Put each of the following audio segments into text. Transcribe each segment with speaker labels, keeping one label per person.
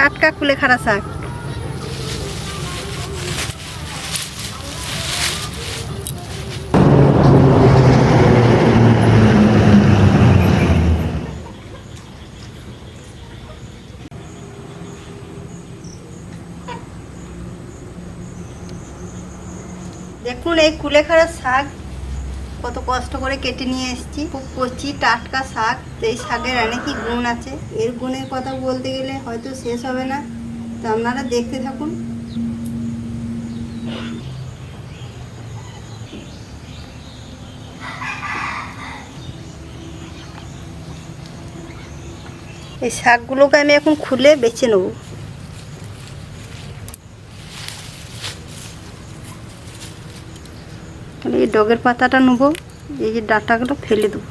Speaker 1: টাটকা কুলেখাড়া শাক। দেখুন এই কুলেখাড়া শাক কত কষ্ট করে কেটে নিয়ে এসেছি। খুব কচি টাটকা শাক। এই শাকের অনেকই গুণ আছে। এর গুণের কথা বলতে গেলে হয়তো শেষ হবে না, তো আপনারা দেখতে থাকুন। এই শাকগুলোকে আমি এখন খুলে বেছে নেব। এই ডগের পাতাটা নেবো, এই যে ডাঁটাগুলো ফেলে দেবো।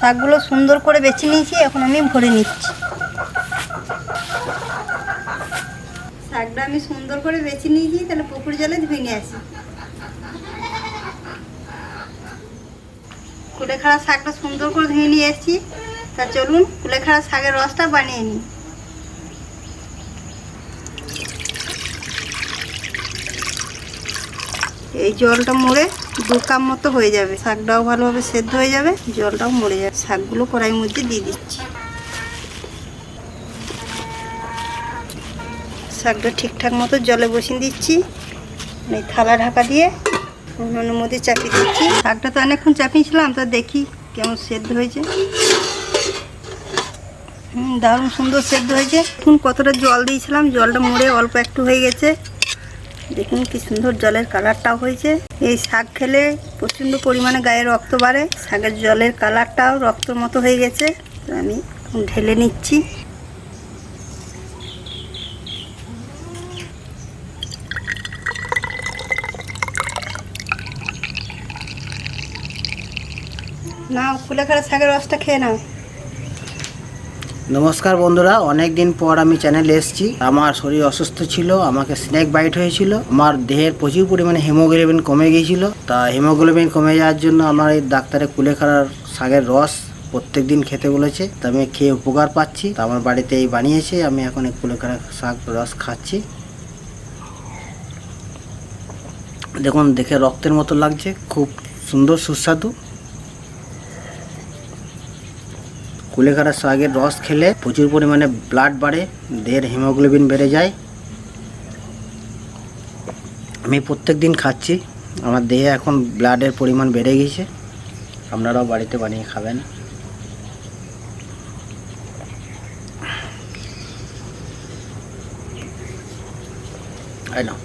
Speaker 1: শাকগুলো সুন্দর করে বেছে নিয়েছি, এখন আমি ভরে নিচ্ছি। শাকটা আমি সুন্দর করে বেছে নিয়েছি, তাহলে পুকুর জলে ধুয়ে নিয়ে আসি। কুলেখাড়া শাকটা সুন্দর করে ধুয়ে নিয়ে এসেছি। তা চলুন কুলেখাড়া শাকের রসটা বানিয়ে নিই। এই জলটা মরে 2 কাপ মতো হয়ে যাবে। শাকটাও ভালোভাবে সেদ্ধ হয়ে যাবে, জলটাও মরে যাবে। শাকগুলো কড়াইয়ের মধ্যে দিয়ে দিচ্ছি। শাকটা ঠিকঠাক মতো জলে বসিয়ে দিচ্ছি। এই থালা ঢাকা দিয়ে উনুনের মধ্যে চাপিয়ে দিচ্ছি। শাকটা তো অনেকক্ষণ চাপিয়েছিলাম, তো দেখি কেমন সেদ্ধ হয়েছে। দারুণ সুন্দর সেদ্ধ হয়েছে। এখন কতটা জল দিয়েছিলাম, জলটা মরে অল্প একটু হয়ে গেছে। দেখুন কি সুন্দর জলের কালারটাও হয়েছে। এই শাক খেলে প্রচণ্ড পরিমাণে গায়ে রক্ত বাড়ে। শাকের জলের কালারটাও রক্তর মতো হয়ে গেছে। তো আমি ঢেলে নিচ্ছি। নাও কুলেখাড়া শাকের রসটা খেয়ে নাও।
Speaker 2: নমস্কার বন্ধুরা, অনেক দিন পর আমি চ্যানেলে এসেছি। আমার শরীর অসুস্থ ছিল, আমাকে স্নেক বাইট হয়েছিল। আমার দেহের প্রচুর পরিমাণে হিমোগ্লোবিন কমে গিয়েছিল। তা হিমোগ্লোবিন কমে যাওয়ার জন্য আমার এই ডাক্তারে কুলেখাড়ার শাকের রস প্রত্যেক দিন খেতে বলেছে। তা আমি খেয়ে উপকার পাচ্ছি। তা আমার বাড়িতে এই বানিয়েছে, আমি এখন এই কুলেখাড়া শাক রস খাচ্ছি। দেখুন, দেখে রক্তের মতো লাগছে, খুব সুন্দর সুস্বাদু। কুলেখাড়া শাকের রস খেলে প্রচুর পরিমাণে ব্লাড বাড়ে, দেহের হিমোগ্লোবিন বেড়ে যায়। আমি প্রত্যেক দিন খাচ্ছি, আমার দেহে এখন ব্লাডের পরিমাণ বেড়ে গেছে। আপনারাও বাড়িতে বানিয়ে খাবেন। এই নাও।